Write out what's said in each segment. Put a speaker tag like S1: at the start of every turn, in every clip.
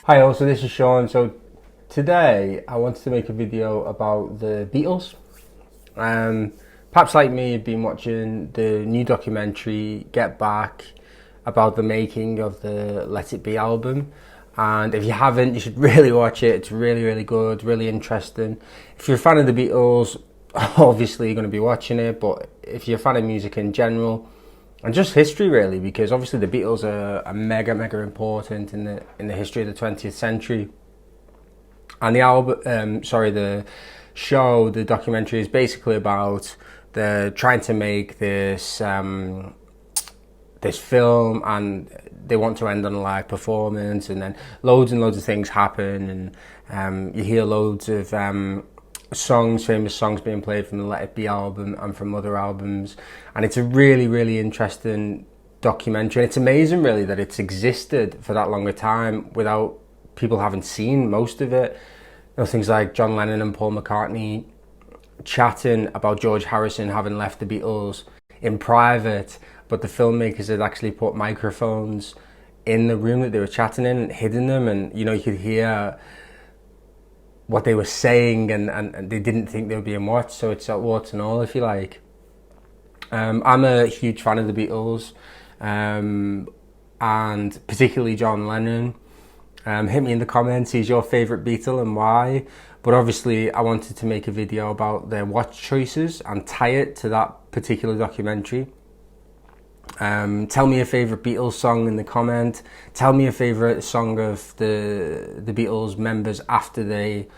S1: Hi, also this is Sean. So today I wanted to make a video about the Beatles. Um, Perhaps like me, you've been watching the new documentary Get Back about the making of the Let It Be album. And if you haven't, you should really watch it. It's really, really good, really interesting. If you're a fan of the Beatles, obviously you're going to be watching it. But if you're a fan of music in general, and just history really, because obviously the Beatles are mega important in the history of the 20th century. And the show, the documentary is basically about the trying to make this film, and they want to end on a live performance, and then loads and loads of things happen, and you hear loads of famous songs being played from the Let It Be album and from other albums, and it's a really, really interesting documentary. And it's amazing, really, that it's existed for that long a time without people having seen most of it. You know, things like John Lennon and Paul McCartney chatting about George Harrison having left the Beatles in private, but the filmmakers had actually put microphones in the room that they were chatting in and hidden them, and you could hear what they were saying, and they didn't think they were being watched, so it's at warts and all, if you like. I'm a huge fan of the Beatles, and particularly John Lennon. Hit me in the comments, who's your favourite Beatle and why? But obviously I wanted to make a video about their watch choices and tie it to that particular documentary. Tell me a favourite Beatles song in the comment. Tell me a favourite song of the Beatles members after they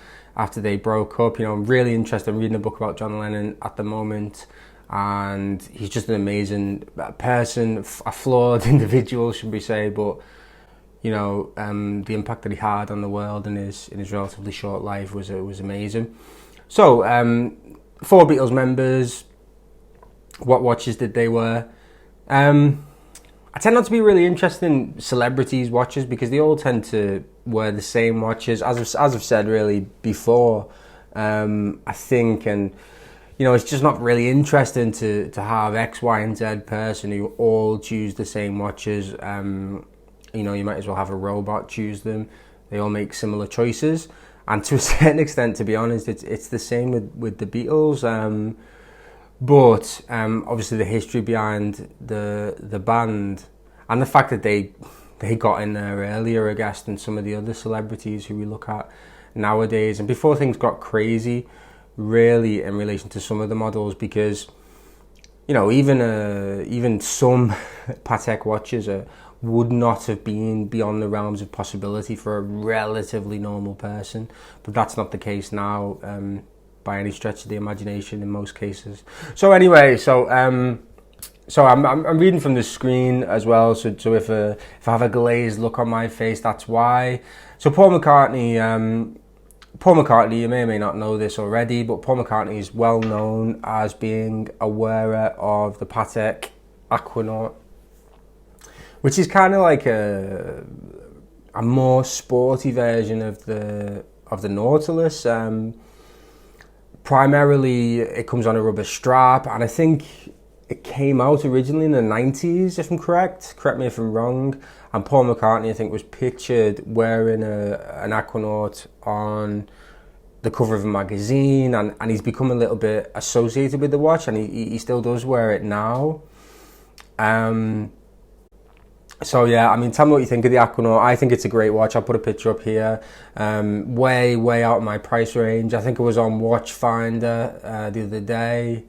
S1: broke up. I'm really interested. I'm reading a book about John Lennon at the moment, and he's just an amazing person, a flawed individual, should we say, but the impact that he had on the world in his relatively short life was amazing. So, 4 Beatles members. What watches did they wear? I tend not to be really interested in celebrities' watches because they all tend to wear the same watches. As I've said really before, I think, and it's just not really interesting to have X, Y, and Z person who all choose the same watches. You might as well have a robot choose them. They all make similar choices, and to a certain extent, to be honest, it's the same with the Beatles. But obviously the history behind the band and the fact that they got in there earlier, I guess, than some of the other celebrities who we look at nowadays, and before things got crazy, really, in relation to some of the models, because even some Patek watches would not have been beyond the realms of possibility for a relatively normal person, but that's not the case now, by any stretch of the imagination in most cases. So anyway, I'm reading from the screen as well, so if I have a glazed look on my face, that's why. So Paul McCartney, you may or may not know this already, but Paul McCartney is well known as being a wearer of the Patek Aquanaut, which is kind of like a more sporty version of the Nautilus. Primarily, it comes on a rubber strap, and I think it came out originally in the 90s, if I'm correct. Correct me if I'm wrong. And Paul McCartney, I think, was pictured wearing an Aquanaut on the cover of a magazine, and he's become a little bit associated with the watch, and he still does wear it now. So yeah, tell me what you think of the Aquanaut. I think it's a great watch. I'll put a picture up here. Way out of my price range. I think it was on Watchfinder the other day,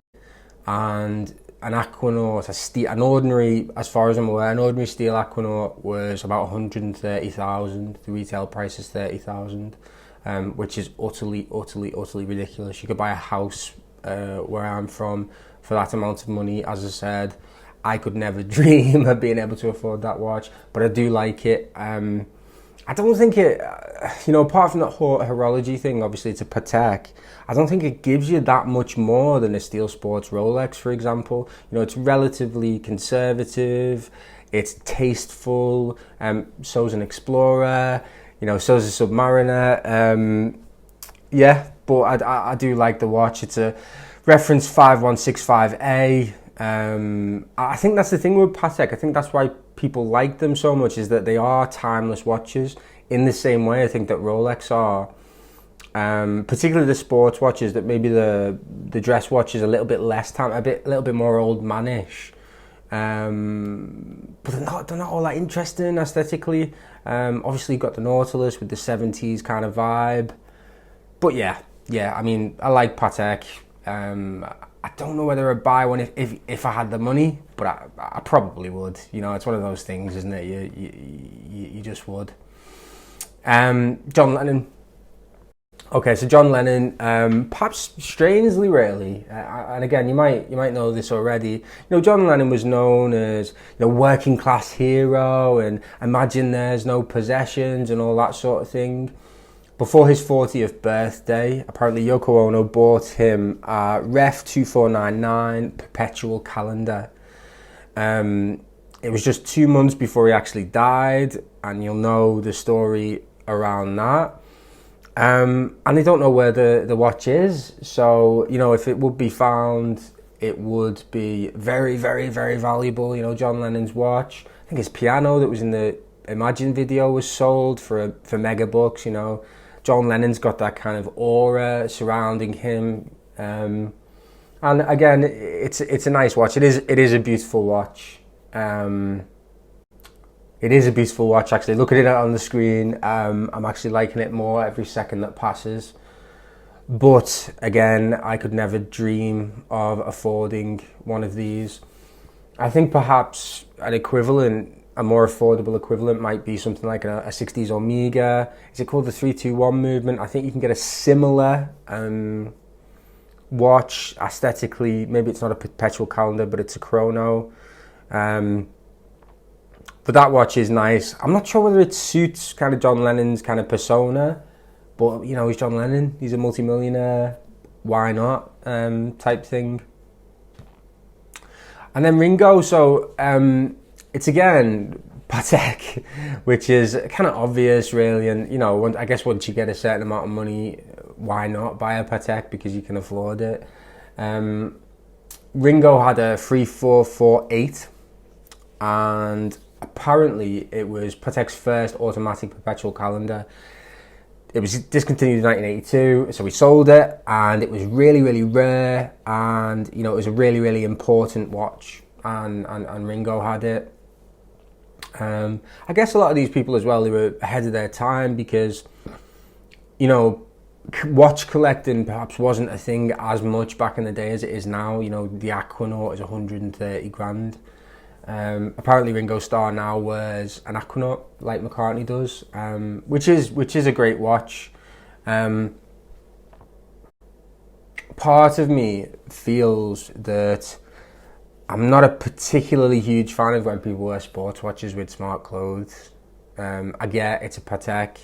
S1: and an Aquanaut, an ordinary, as far as I'm aware, an ordinary steel Aquanaut was about 130,000. The retail price is 30,000, which is utterly ridiculous. You could buy a house where I'm from for that amount of money. As I said, I could never dream of being able to afford that watch, but I do like it. I don't think it, apart from that whole horology thing, obviously it's a Patek, I don't think it gives you that much more than a Steel Sports Rolex, for example. It's relatively conservative, it's tasteful, so's an Explorer, so's a Submariner. Yeah, but I do like the watch. It's a reference 5165A. I think that's the thing with Patek. I think that's why people like them so much, is that they are timeless watches in the same way I think that Rolex are. Particularly the sports watches, that maybe the dress watch is a little bit less time, a little bit more old manish. But they're not all that interesting aesthetically. Obviously you've got the Nautilus with the 70s kind of vibe. But yeah, I mean, I like Patek. I don't know whether I'd buy one if I had the money, but I probably would. You know, it's one of those things, isn't it? You just would. John Lennon. Okay, so John Lennon, perhaps strangely, really, and again, you might know this already. You know, John Lennon was known as working class hero, and imagine there's no possessions and all that sort of thing. Before his 40th birthday, apparently Yoko Ono bought him a Ref 2499 perpetual calendar. It was just 2 months before he actually died, and you'll know the story around that. And they don't know where the watch is, so if it would be found, it would be very, very, very valuable. John Lennon's watch. I think his piano that was in the Imagine video was sold for mega bucks. John Lennon's got that kind of aura surrounding him, and again, it's a nice watch. It is a beautiful watch. It is a beautiful watch, actually. Looking at it on the screen, I'm actually liking it more every second that passes. But again, I could never dream of affording one of these. I think perhaps an equivalent, a more affordable equivalent, might be something like a 60s Omega. Is it called the 321 movement? I think you can get a similar watch aesthetically. Maybe it's not a perpetual calendar, but it's a chrono. But that watch is nice. I'm not sure whether it suits kind of John Lennon's kind of persona, but he's John Lennon. He's a multimillionaire. Why not? Type thing. And then Ringo. So it's again Patek, which is kind of obvious, really. And I guess once you get a certain amount of money, why not buy a Patek, because you can afford it. Ringo had a 3448, and apparently it was Patek's first automatic perpetual calendar. It was discontinued in 1982, so we sold it, and it was really, really rare, and it was a really, really important watch, and Ringo had it. I guess a lot of these people as well, they were ahead of their time, because watch collecting perhaps wasn't a thing as much back in the day as it is now. The Aquanaut is 130 grand. Apparently Ringo Starr now wears an Aquanaut like McCartney does, which is a great watch. Part of me feels that I'm not a particularly huge fan of when people wear sports watches with smart clothes. I get it's a Patek,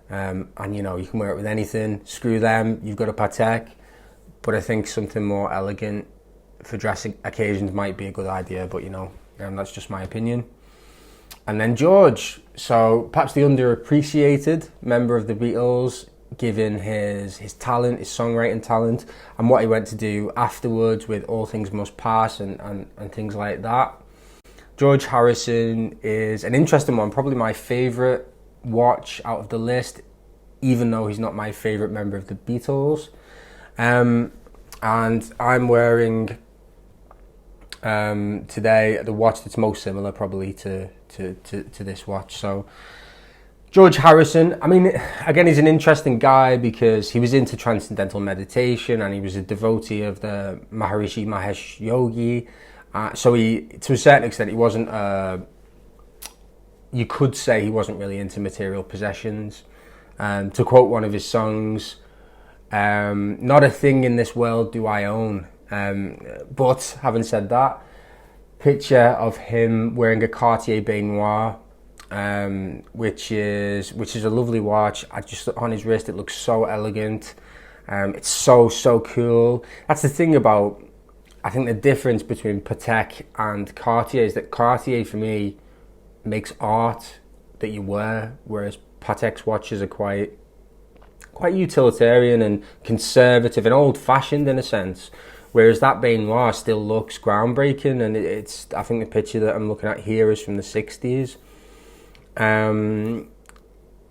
S1: and you can wear it with anything. Screw them, you've got a Patek. But I think something more elegant for dressing occasions might be a good idea, but that's just my opinion. And then George, so perhaps the underappreciated member of the Beatles, given his talent, his songwriting talent, and what he went to do afterwards with All Things Must Pass and things like that. George Harrison is an interesting one, probably my favourite watch out of the list, even though he's not my favourite member of the Beatles. And I'm wearing today the watch that's most similar probably to this watch. So George Harrison, I mean, again, he's an interesting guy because he was into transcendental meditation and he was a devotee of the Maharishi Mahesh Yogi. So he, to a certain extent, he wasn't, you could say he wasn't really into material possessions. To quote one of his songs, not a thing in this world do I own. But having said that, picture of him wearing a Cartier Bay Noir, which is a lovely watch. I just on his wrist, it looks so elegant. It's so cool. That's the thing about, I think the difference between Patek and Cartier is that Cartier for me makes art that you wear, whereas Patek's watches are quite utilitarian and conservative and old-fashioned in a sense. Whereas that Bay Noir still looks groundbreaking, and I think the picture that I'm looking at here is from the 60s.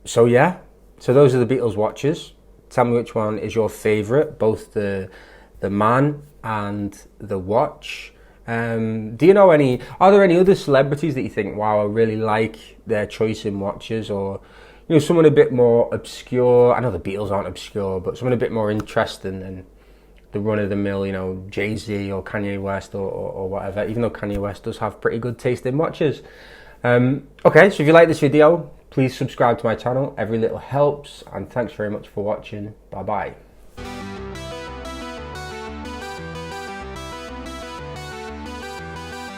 S1: So yeah, so those are the Beatles watches. Tell me which one is your favourite, both the man and the watch. Do you know any? Are there any other celebrities that you think, wow, I really like their choice in watches, or someone a bit more obscure? I know the Beatles aren't obscure, but someone a bit more interesting than the run of the mill, Jay-Z or Kanye West or whatever. Even though Kanye West does have pretty good taste in watches. Okay, so if you like this video, please subscribe to my channel. Every little helps, and thanks very much for watching. Bye bye.